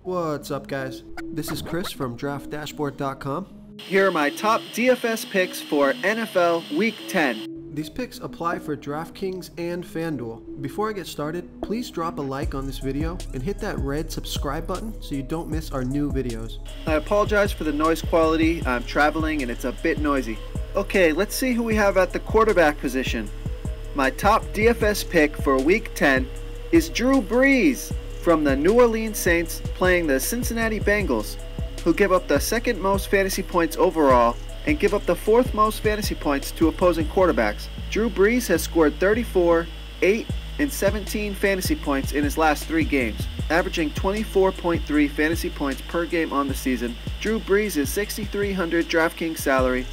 What's up, guys? This is Chris from DraftDashboard.com. Here are my top DFS picks for NFL Week 10. These picks apply for DraftKings and FanDuel. Before I get started, please drop a like on this video and hit that red subscribe button so you don't miss our new videos. I apologize for the noise quality. I'm traveling and it's a bit noisy. Okay, let's see who we have at the quarterback position. My top DFS pick for Week 10 is Drew Brees from the New Orleans Saints playing the Cincinnati Bengals, who give up the second most fantasy points overall and give up the fourth most fantasy points to opposing quarterbacks. Drew Brees has scored 34, 8, and 17 fantasy points in his last 3 games, averaging 24.3 fantasy points per game on the season. Drew Brees is $6,300 DraftKings salary,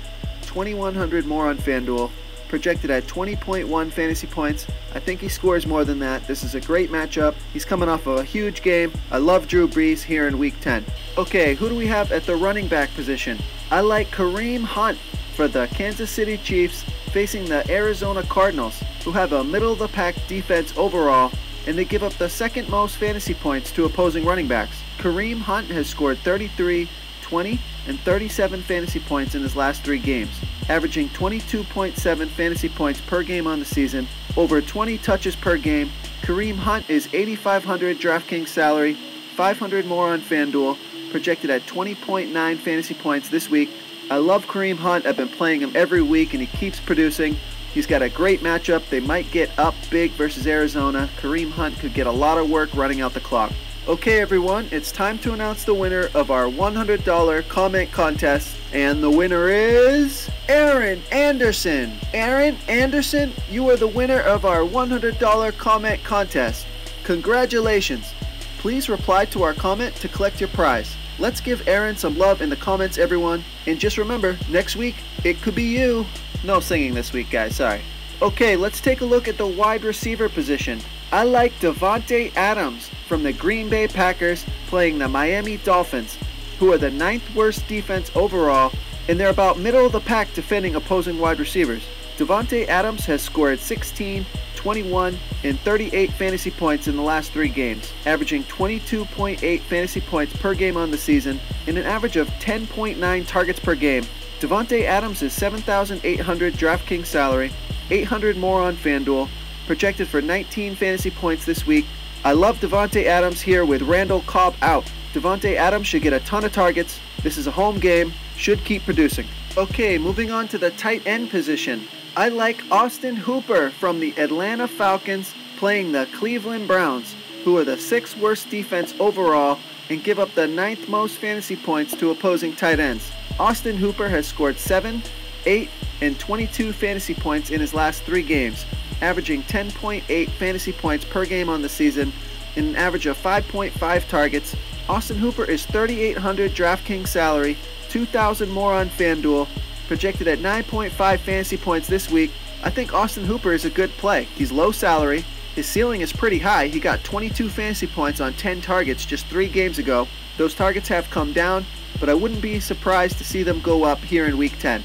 $2,100 more on FanDuel, projected at 20.1 fantasy points. I think he scores more than that. This is a great matchup. He's coming off of a huge game. I love Drew Brees here in Week 10. Okay, who do we have at the running back position? I like Kareem Hunt for the Kansas City Chiefs facing the Arizona Cardinals, who have a middle-of-the-pack defense overall, and they give up the second most fantasy points to opposing running backs. Kareem Hunt has scored 33, 20, and 37 fantasy points in his last 3 games, averaging 22.7 fantasy points per game on the season, over 20 touches per game. Kareem Hunt is $8,500 DraftKings salary, $500 more on FanDuel, projected at 20.9 fantasy points this week. I love Kareem Hunt. I've been playing him every week and he keeps producing. He's got a great matchup. They might get up big versus Arizona. Kareem Hunt could get a lot of work running out the clock. Okay everyone, it's time to announce the winner of our $100 comment contest, and the winner is Aaron Anderson. Aaron Anderson, you are the winner of our $100 comment contest. Congratulations. Please reply to our comment to collect your prize. Let's give Aaron some love in the comments, everyone. And just remember, next week, it could be you. No singing this week, guys, sorry. Okay, let's take a look at the wide receiver position. I like Davante Adams from the Green Bay Packers playing the Miami Dolphins, who are the 9th worst defense overall, and they're about middle of the pack defending opposing wide receivers. Davante Adams has scored 16, 21, and 38 fantasy points in the last 3 games, averaging 22.8 fantasy points per game on the season and an average of 10.9 targets per game. Davante Adams is $7,800 DraftKings salary, $800 more on FanDuel, projected for 19 fantasy points this week. I love Davante Adams here with Randall Cobb out. Davante Adams should get a ton of targets. This is a home game, should keep producing. Okay, moving on to the tight end position. I like Austin Hooper from the Atlanta Falcons playing the Cleveland Browns, who are the 6th worst defense overall and give up the 9th most fantasy points to opposing tight ends. Austin Hooper has scored 7, 8, and 22 fantasy points in his last 3 games, averaging 10.8 fantasy points per game on the season and an average of 5.5 targets. Austin Hooper is $3,800 DraftKings salary, $2,000 more on FanDuel, projected at 9.5 fantasy points this week. I think Austin Hooper is a good play. He's low salary. His ceiling is pretty high. He got 22 fantasy points on 10 targets just 3 games ago. Those targets have come down, but I wouldn't be surprised to see them go up here in Week 10.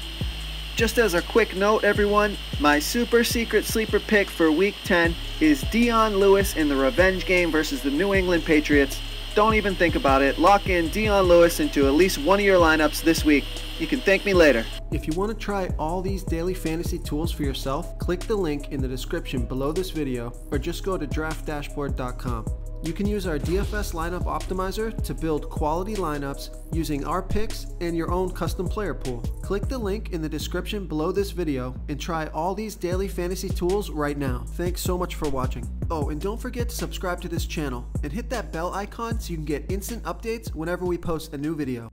Just as a quick note, everyone, my super secret sleeper pick for Week 10 is Dion Lewis in the revenge game versus the New England Patriots. Don't even think about it. Lock in Dion Lewis into at least one of your lineups this week. You can thank me later. If you want to try all these daily fantasy tools for yourself, click the link in the description below this video or just go to DraftDashboard.com. You can use our DFS lineup optimizer to build quality lineups using our picks and your own custom player pool. Click the link in the description below this video and try all these daily fantasy tools right now. Thanks so much for watching. Oh, and don't forget to subscribe to this channel and hit that bell icon so you can get instant updates whenever we post a new video.